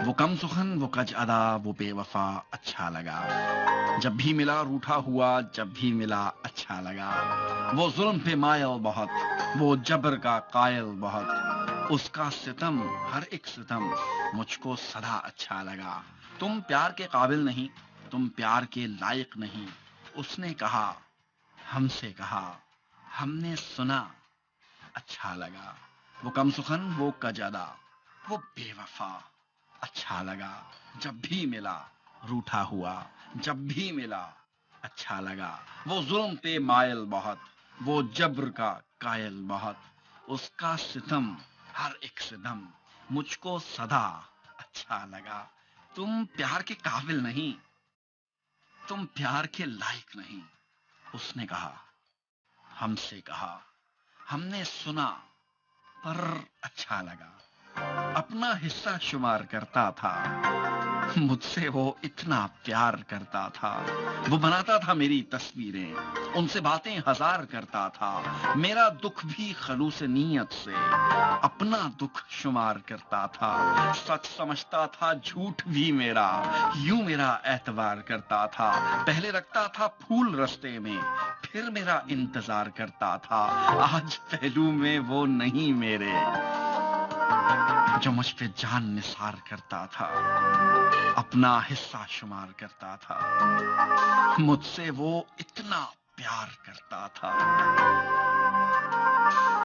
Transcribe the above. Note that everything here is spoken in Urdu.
وہ کم سخن، وہ کج ادا، وہ بے وفا اچھا لگا، جب بھی ملا روٹھا ہوا، جب بھی ملا اچھا لگا، وہ ظلم پہ مائل بہت، وہ جبر کا قائل بہت، اس کا ستم، ہر ایک ستم مجھ کو سدا اچھا لگا۔ تم پیار کے قابل نہیں، تم پیار کے لائق نہیں، اس نے کہا، ہم سے کہا، ہم نے سنا، اچھا لگا۔ وہ کم سخن، وہ کجادا، وہ بے وفا اچھا لگا، جب بھی ملا روٹھا ہوا، جب بھی ملا اچھا لگا، وہ ظلم پہ مائل بہت، وہ جبر کا قائل بہت، اس کا ستم، ہر ایک ستم مجھ کو سدا اچھا لگا۔ تم پیار کے قابل نہیں، تم پیار کے لائق نہیں، اس نے کہا، ہم سے کہا، ہم نے سنا، پر اچھا لگا۔ اپنا حصہ شمار کرتا تھا، مجھ سے وہ اتنا پیار کرتا تھا، وہ بناتا تھا میری تصویریں، ان سے باتیں ہزار کرتا تھا، میرا دکھ بھی خلوص نیت سے اپنا دکھ شمار کرتا تھا، سچ سمجھتا تھا جھوٹ بھی میرا، یوں میرا اعتبار کرتا تھا، پہلے رکھتا تھا پھول رستے میں، پھر میرا انتظار کرتا تھا، آج پہلو میں وہ نہیں میرے جو مجھ پہ جان نثار کرتا تھا، اپنا حصہ شمار کرتا تھا، مجھ سے وہ اتنا پیار کرتا تھا۔